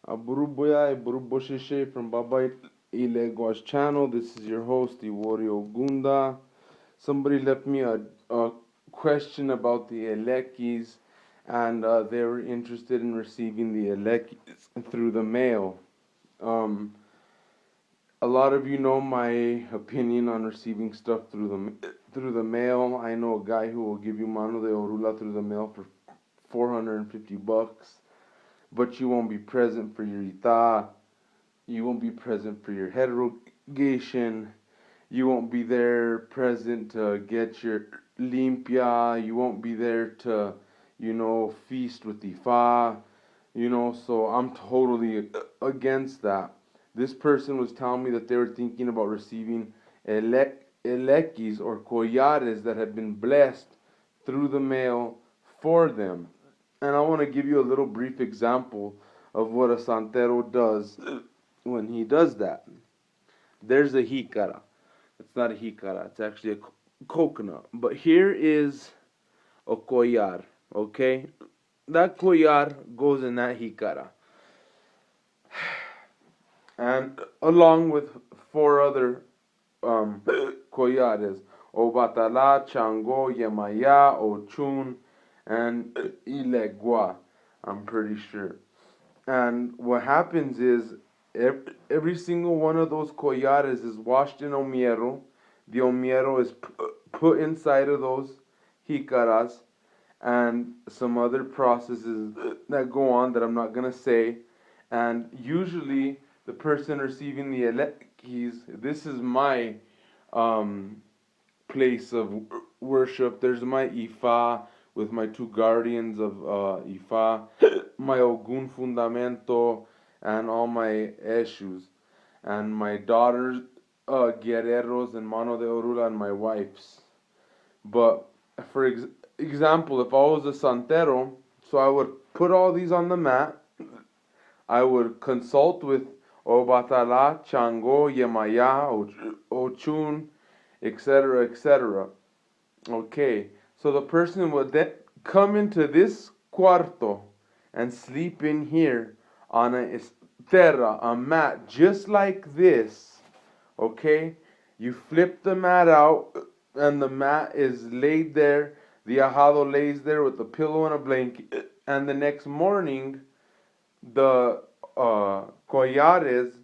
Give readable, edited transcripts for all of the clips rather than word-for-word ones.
Aburuboya Buruboshishe from Baba Ellekes channel. This is your host, Iworio Gunda. Somebody left me a question about the Ellekes, and they were interested in receiving the Ellekes through the mail. Um, a lot of you know my opinion on receiving stuff through the mail. I know a guy who will give you mano de orula through the mail for $450, but you won't be present for your ita. You won't be present for your heterogation. You won't be there present to get your limpia. You won't be there to, feast with Ifa. So I'm totally against that. This person was telling me that they were thinking about receiving Ellekes or collares that had been blessed through the mail for them. And I want to give you a little brief example of what a santero does when he does that. There's a jicara. It's not a jicara. It's actually a coconut. But here is a collar. Okay, that collar goes in that jicara, and along with four other collares: Obatala, Chango, Yemaya, Ochun, and Ilegua. I'm pretty sure. And what happens is every single one of those collares is washed in omiero. The omiero is put inside of those jicaras and some other processes that go on that I'm not going to say. And usually the person receiving the Ellekes, this is my um, place of worship. There's my Ifa with my two guardians of Ifa, my Ogun Fundamento, and all my Eshus, and my daughters, Guerreros, and Mano de Orula, and my wife's. But for example, if I was a santero, so I would put all these on the mat. I would consult with Obatala, Chango, Yemaya, Ochun, etc., etc. Okay, so the person would then come into this cuarto and sleep in here on a estera, a mat just like this. Okay, you flip the mat out, and the mat is laid there. The ajado lays there with a pillow and a blanket, and the next morning, the collares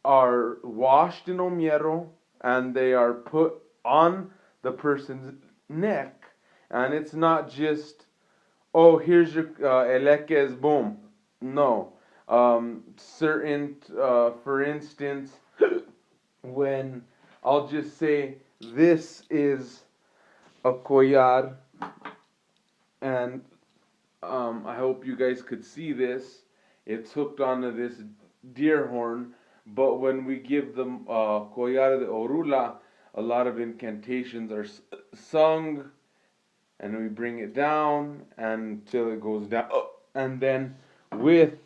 are washed in omiero, and they are put on the person's neck. And it's not just, oh, here's your Ellekes, boom. No. For instance, when I'll just say, this is a collar, and I hope you guys could see this. It's hooked onto this deer horn, but when we give them collar de orula, a lot of incantations are sung, and we bring it down until it goes down. And then with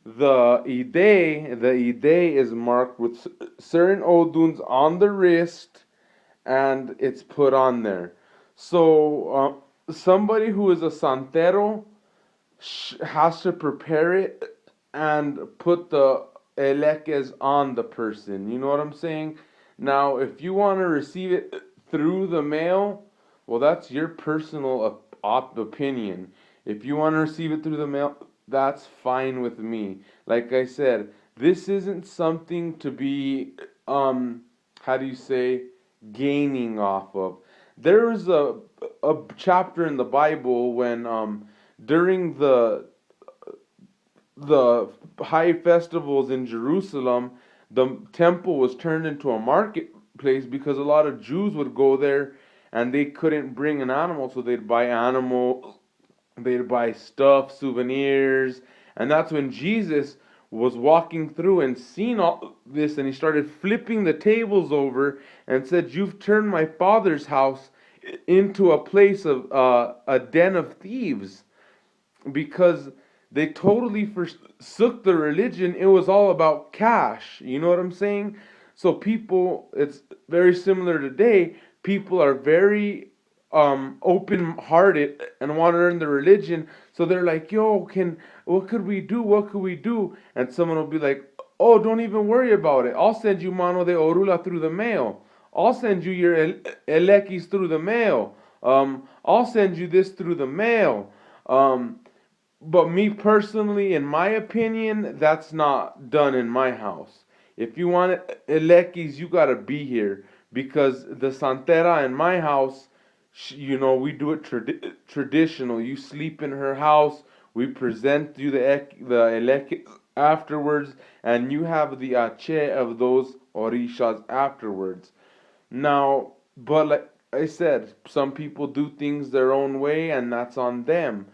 the ide is marked with certain oduns on the wrist, and it's put on there. So somebody who is a santero has to prepare it and put the Ellekes on the person. You know what I'm saying? Now, if you want to receive it through the mail, well, that's your personal opinion. If you want to receive it through the mail, that's fine with me. Like I said, this isn't something to be, how do you say, gaining off of. There is a chapter in the Bible when, during the high festivals in Jerusalem, the temple was turned into a marketplace because a lot of Jews would go there and they couldn't bring an animal, so they'd buy animals, they'd buy stuff, souvenirs, and that's when Jesus was walking through and seen all this, and he started flipping the tables over and said, "You've turned my father's house into a place of a den of thieves," because they totally forsook the religion. It was all about cash. You know what I'm saying? So people, it's very similar today. People are very open hearted and want to learn the religion. So they're like, yo, can what could we do? What could we do? And someone will be like, oh, don't even worry about it. I'll send you mano de orula through the mail. I'll send you your Ellekes through the mail. I'll send you this through the mail. Um, but me personally, in my opinion, that's not done in my house. If you want Ellekes, you gotta be here because the Santera in my house, we do it traditional. You sleep in her house. We present you the Ellekes afterwards, and you have the ache of those orishas afterwards. Now, but like I said, some people do things their own way, and that's on them.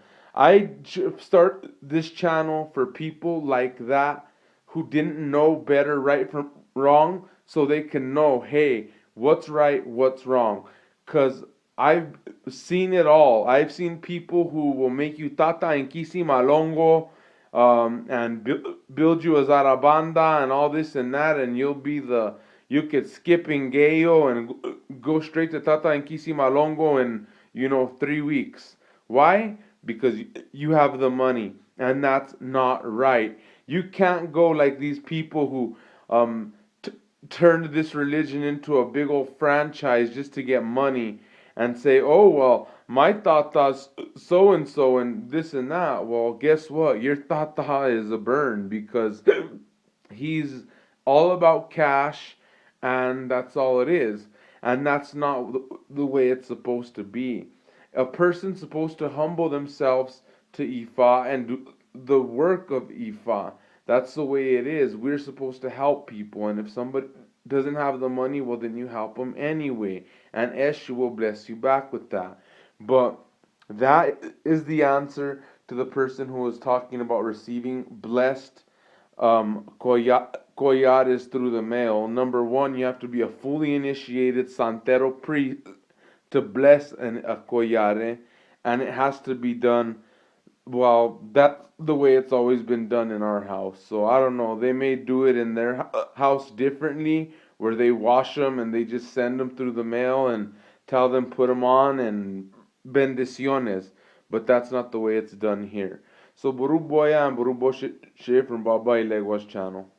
Start this channel for people like that who didn't know better right from wrong, so they can know, hey, what's right, what's wrong. Because I've seen it all. I've seen people who will make you tata en kisi malongo, and build you a zarabanda and all this and that, and you could skip Ingeyo and go straight to Tata and Kisimalongo in 3 weeks. Why? Because you have the money, and that's not right. You can't go like these people who t- turned this religion into a big old franchise just to get money and say, oh, well, my tata's so and so and this and that. Well, guess what? Your tata is a burn because he's all about cash, and that's all it is. And that's not the way it's supposed to be. A person's supposed to humble themselves to Ifa and do the work of Ifa. That's the way it is. We're supposed to help people, and if somebody doesn't have the money, well, then you help them anyway, and Eshu will bless you back with that. But that is the answer to the person who was talking about receiving blessed collares through the mail. Number one, you have to be a fully initiated Santero priest to bless a collare, and it has to be done. Well, that's the way it's always been done in our house. So I don't know. They may do it in their house differently, where they wash them and they just send them through the mail and tell them put them on and bendiciones. But that's not the way it's done here. So Buru Boya and Buru Boshe from Baba Ilegwa's channel.